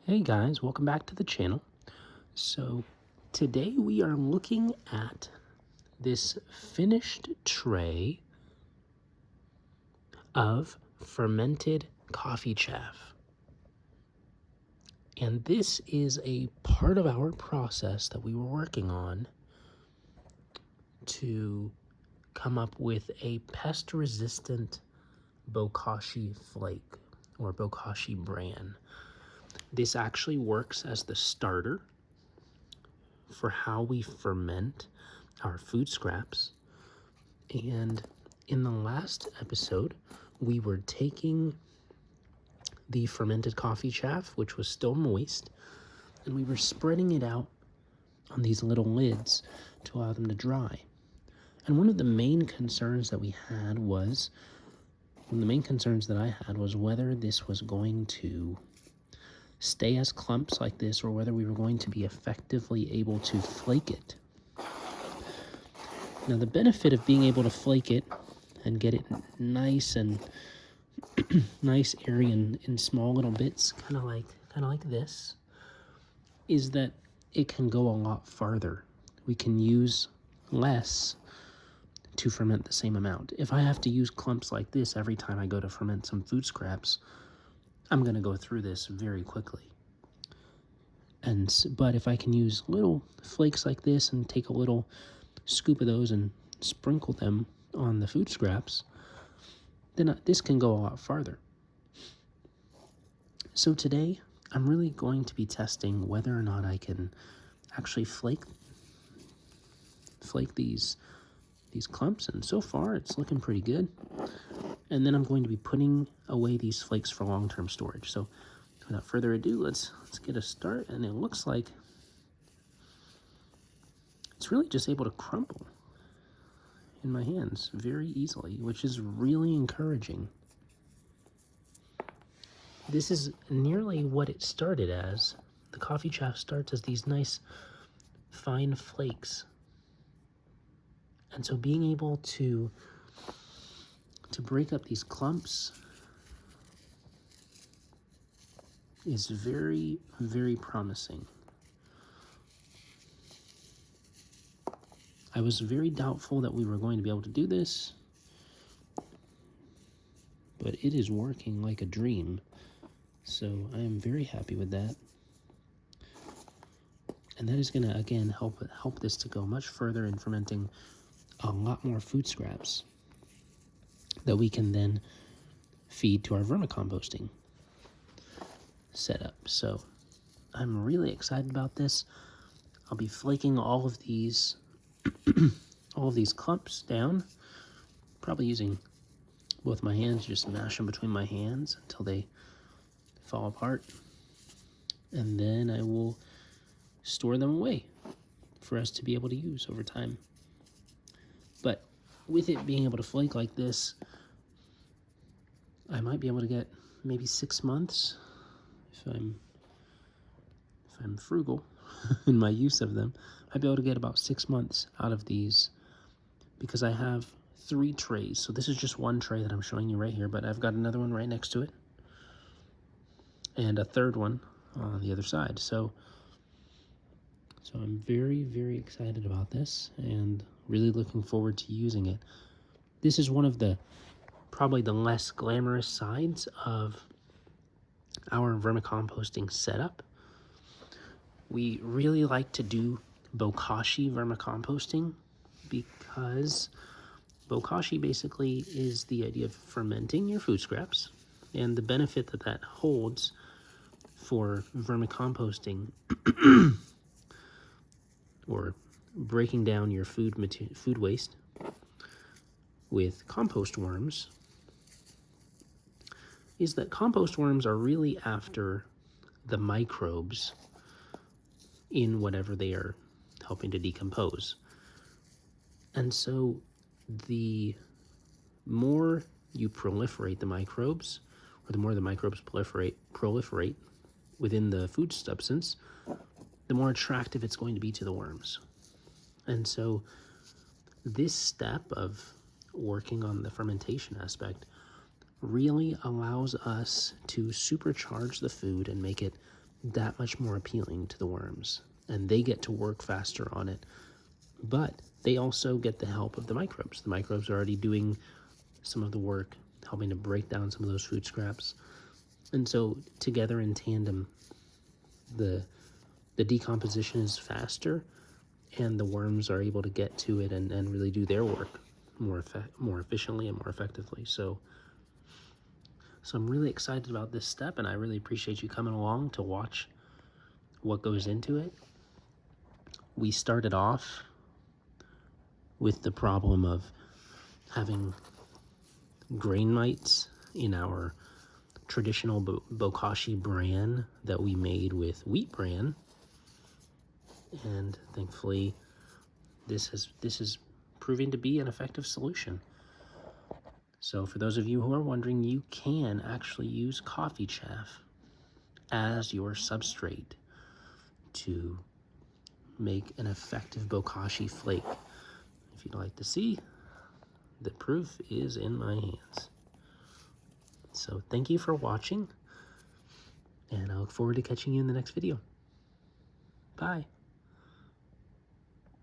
Hey guys, welcome back to the channel. So today we are looking at this finished tray of fermented coffee chaff. And this is a part of our process that we were working on to come up with a pest-resistant Bokashi flake or Bokashi bran. This actually works as the starter for how we ferment our food scraps. And in the last episode, we were taking the fermented coffee chaff, which was still moist, and we were spreading it out on these little lids to allow them to dry. And one of the main concerns that I had was whether this was going to stay as clumps like this or whether we were going to be effectively able to flake it. Now, the benefit of being able to flake it and get it nice and nice, airy, and in small little bits, kind of like this, is that it can go a lot farther. We can use less to ferment the same amount. If I have to use clumps like this every time I go to ferment some food scraps, I'm going to go through this very quickly. But if I can use little flakes like this and take a little scoop of those and sprinkle them on the food scraps, then this can go a lot farther. So today, I'm really going to be testing whether or not I can actually flake these clumps, and so far it's looking pretty good. And then I'm going to be putting away these flakes for long-term storage. So without further ado, let's get a start. And it looks like it's really just able to crumble in my hands very easily, which is really encouraging. This is nearly what it started as. The coffee chaff starts as these nice fine flakes. And so being able to break up these clumps is very, very promising. I was very doubtful that we were going to be able to do this, but it is working like a dream. So I am very happy with that. And that is going to, again, help this to go much further in fermenting a lot more food scraps that we can then feed to our vermicomposting setup. So I'm really excited about this. I'll be flaking all of these clumps down, probably using both my hands, just mash them between my hands until they fall apart. And then I will store them away for us to be able to use over time. But with it being able to flake like this, I might be able to get maybe 6 months if I'm frugal in my use of them. I'd be able to get about 6 months out of these because I have 3 trays. So this is just one tray that I'm showing you right here, but I've got another one right next to it and a third one on the other side. So I'm very, very excited about this and really looking forward to using it. This is one of probably the less glamorous sides of our vermicomposting setup. We really like to do Bokashi vermicomposting because Bokashi basically is the idea of fermenting your food scraps, and the benefit that holds for vermicomposting or breaking down your food waste with compost worms is that compost worms are really after the microbes in whatever they are helping to decompose. And so the more you proliferate the microbes, or the more the microbes proliferate within the food substance, the more attractive it's going to be to the worms. And so this step of working on the fermentation aspect really allows us to supercharge the food and make it that much more appealing to the worms, and they get to work faster on it. But they also get the help of the microbes. The microbes are already doing some of the work, helping to break down some of those food scraps. And so together in tandem, the decomposition is faster, and the worms are able to get to it and really do their work more efficiently and more effectively. So I'm really excited about this step, and I really appreciate you coming along to watch what goes into it. We started off with the problem of having grain mites in our traditional Bokashi bran that we made with wheat bran, and thankfully this is proving to be an effective solution. So for those of you who are wondering, you can actually use coffee chaff as your substrate to make an effective Bokashi flake. If you'd like to see, the proof is in my hands. So thank you for watching, and I look forward to catching you in the next video. Bye.